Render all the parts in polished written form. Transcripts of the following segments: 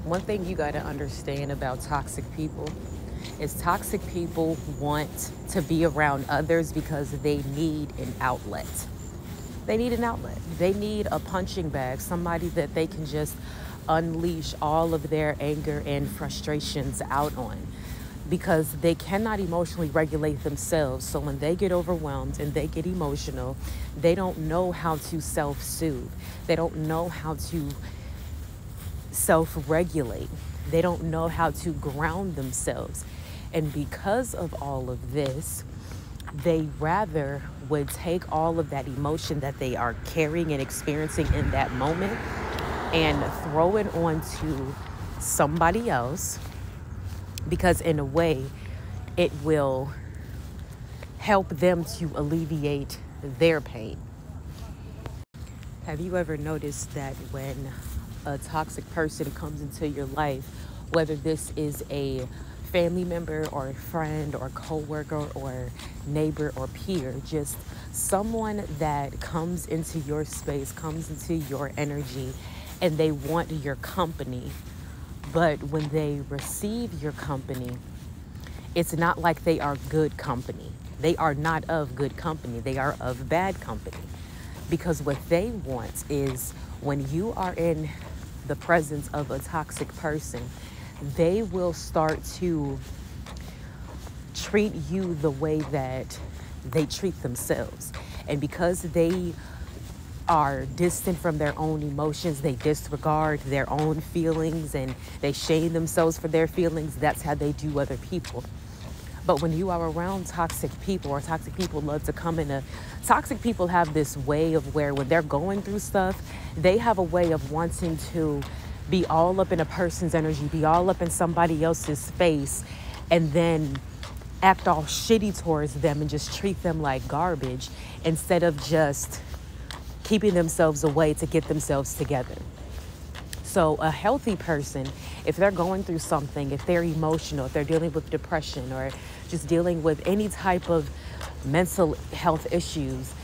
One thing you got to understand about toxic people is toxic people want to be around others because they need an outlet. They need an outlet. They need a punching bag, somebody that they can just unleash all of their anger and frustrations out on because they cannot emotionally regulate themselves. So when they get overwhelmed and they get emotional, they don't know how to self-soothe. They don't know how to self-regulate. They don't know how to ground themselves. And because of all of this, they rather would take all of that emotion that they are carrying and experiencing in that moment and throw it onto somebody else, because in a way it will help them to alleviate their pain. Have you ever noticed that when a toxic person comes into your life, whether this is a family member or a friend or coworker or neighbor or peer, just someone that comes into your space, comes into your energy, and they want your company, but when they receive your company, it's not like they are good company. They are not of good company. They are of bad company. Because what they want is when you are in the presence of a toxic person, they will start to treat you the way that they treat themselves. And because they are distant from their own emotions, they disregard their own feelings and they shame themselves for their feelings. That's how they do other people. But when you are around toxic people, or toxic people love to come in toxic people have this way of where when they're going through stuff, they have a way of wanting to be all up in a person's energy, be all up in somebody else's space, and then act all shitty towards them and just treat them like garbage instead of just keeping themselves away to get themselves together. So a healthy person, if they're going through something, if they're emotional, if they're dealing with depression or just dealing with any type of mental health issues,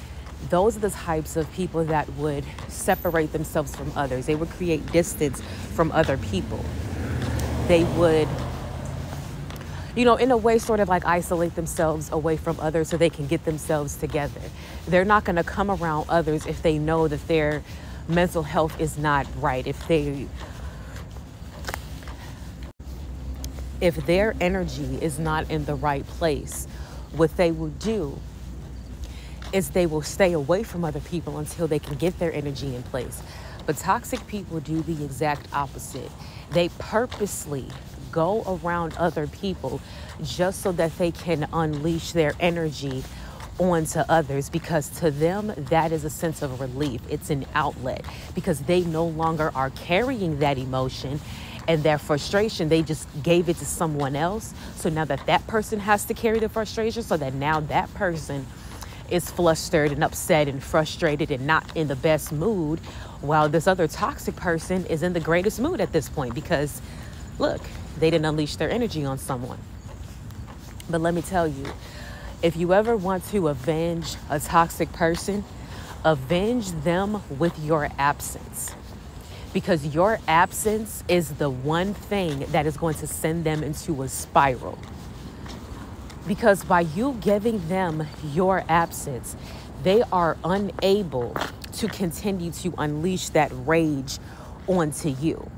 those are the types of people that would separate themselves from others. They would create distance from other people. They would, in a way, sort of like isolate themselves away from others so they can get themselves together. They're not going to come around others if they know that their mental health is not right. If their energy is not in the right place, what they will do is they will stay away from other people until they can get their energy in place. But toxic people do the exact opposite. They purposely go around other people just so that they can unleash their energy onto others, because to them that is a sense of relief. It's an outlet because they no longer are carrying that emotion and their frustration. They just gave it to someone else. So now that person has to carry the frustration, so that now that person is flustered and upset and frustrated and not in the best mood, while this other toxic person is in the greatest mood at this point because, look, they didn't unleash their energy on someone. But let me tell you, if you ever want to avenge a toxic person, avenge them with your absence. Because your absence is the one thing that is going to send them into a spiral. Because by you giving them your absence, they are unable to continue to unleash that rage onto you.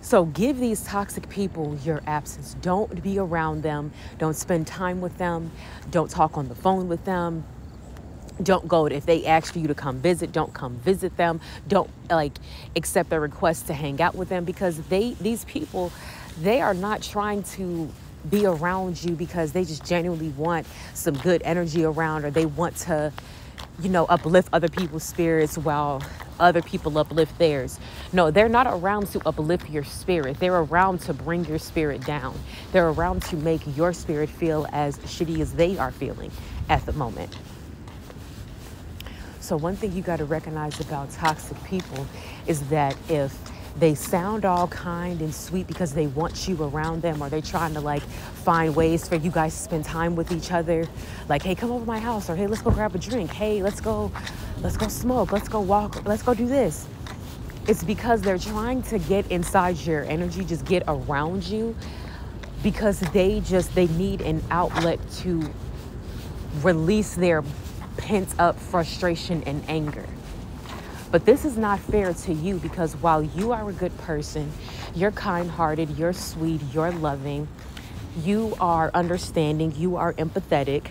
So give these toxic people your absence. Don't be around them. Don't spend time with them. Don't talk on the phone with them. Don't go, if they ask for you to come visit, don't come visit them. Don't accept their request to hang out with them, because these people, they are not trying to be around you because they just genuinely want some good energy around, or they want to, uplift other people's spirits while other people uplift theirs. No, they're not around to uplift your spirit. They're around to bring your spirit down. They're around to make your spirit feel as shitty as they are feeling at the moment. So one thing you got to recognize about toxic people is that if they sound all kind and sweet because they want you around them, or they're trying to find ways for you guys to spend time with each other, like, hey, come over to my house, or hey, let's go grab a drink, hey, let's go smoke, let's go walk, let's go do this. It's because they're trying to get inside your energy, just get around you, because they need an outlet to release their pent up frustration and anger. But this is not fair to you, because while you are a good person, you're kind-hearted, you're sweet, you're loving, you are understanding, you are empathetic,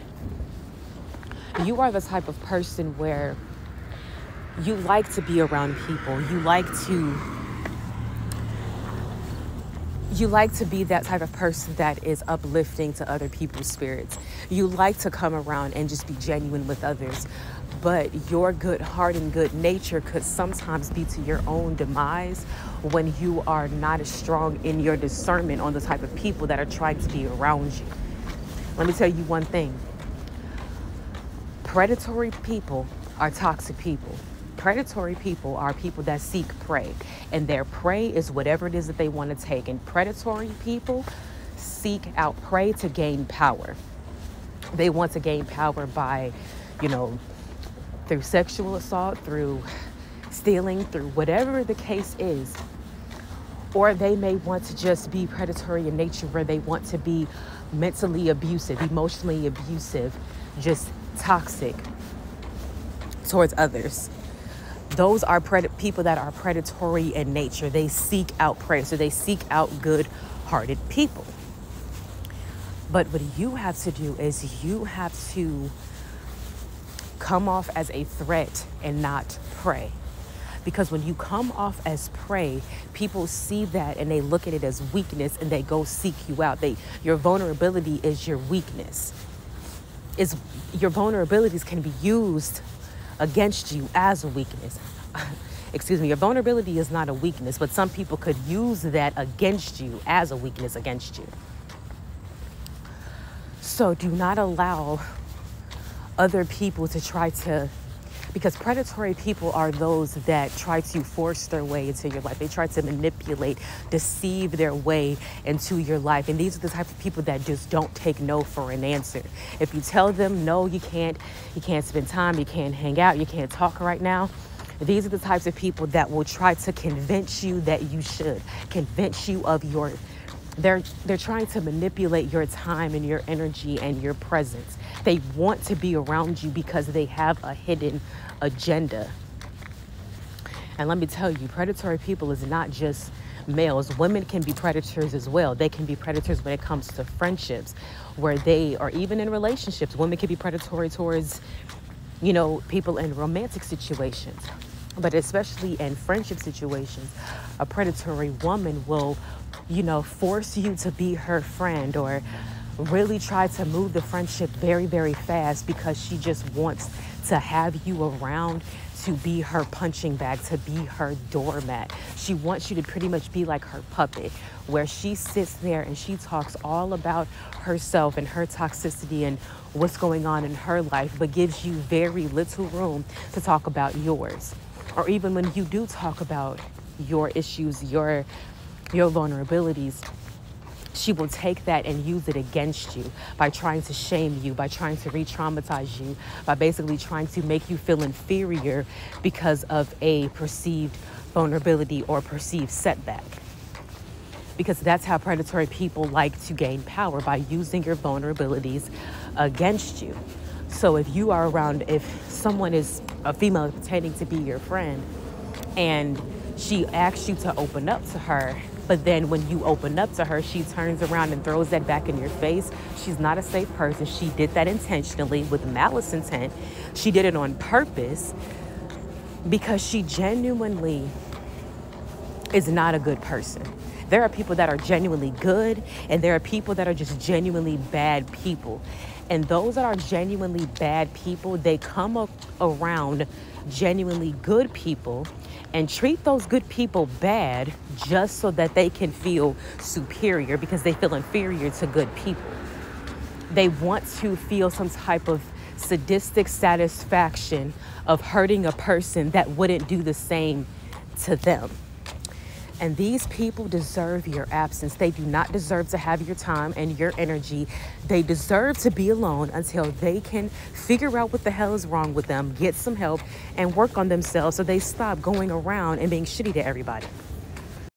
you are the type of person where you like to be around people. You like to be that type of person that is uplifting to other people's spirits. You like to come around and just be genuine with others. But your good heart and good nature could sometimes be to your own demise when you are not as strong in your discernment on the type of people that are trying to be around you. Let me tell you one thing. Predatory people are toxic people. Predatory people are people that seek prey, and their prey is whatever it is that they want to take. And predatory people seek out prey to gain power. They want to gain power by, through sexual assault, through stealing, through whatever the case is. Or they may want to just be predatory in nature, where they want to be mentally abusive, emotionally abusive, just toxic towards others. Those are people that are predatory in nature. They seek out prey, so they seek out good-hearted people. But what you have to do is you have to come off as a threat and not prey. Because when you come off as prey, people see that and they look at it as weakness, and they go seek you out. Your vulnerability is your weakness. Your vulnerabilities can be used against you as a weakness. Excuse me, your vulnerability is not a weakness, but some people could use that against you as a weakness against you. So do not allow other people to try to, because predatory people are those that try to force their way into your life. They try to manipulate, deceive their way into your life. And these are the type of people that just don't take no for an answer. If you tell them, no, you can't spend time, you can't hang out, you can't talk right now, these are the types of people that will try to convince you that you should, convince you of your, they're trying to manipulate your time and your energy and your presence. They want to be around you because they have a hidden agenda. And let me tell you, predatory people is not just males. Women can be predators as well. They can be predators when it comes to friendships, where they are even in relationships. Women can be predatory towards, people in romantic situations. But especially in friendship situations, a predatory woman will, force you to be her friend, or really try to move the friendship very, very fast, because she just wants to have you around to be her punching bag, to be her doormat. She wants you to pretty much be like her puppet, where she sits there and she talks all about herself and her toxicity and what's going on in her life, but gives you very little room to talk about yours. Or even when you do talk about your issues, your vulnerabilities, she will take that and use it against you by trying to shame you, by trying to re-traumatize you, by basically trying to make you feel inferior because of a perceived vulnerability or perceived setback. Because that's how predatory people like to gain power, by using your vulnerabilities against you. So if you are around, if someone is a female pretending to be your friend and she asks you to open up to her, but then when you open up to her, she turns around and throws that back in your face, she's not a safe person. She did that intentionally with malice intent. She did it on purpose because she genuinely is not a good person. There are people that are genuinely good, and there are people that are just genuinely bad people. And those that are genuinely bad people, they come around genuinely good people and treat those good people bad just so that they can feel superior, because they feel inferior to good people. They want to feel some type of sadistic satisfaction of hurting a person that wouldn't do the same to them. And these people deserve your absence. They do not deserve to have your time and your energy. They deserve to be alone until they can figure out what the hell is wrong with them, get some help, and work on themselves so they stop going around and being shitty to everybody.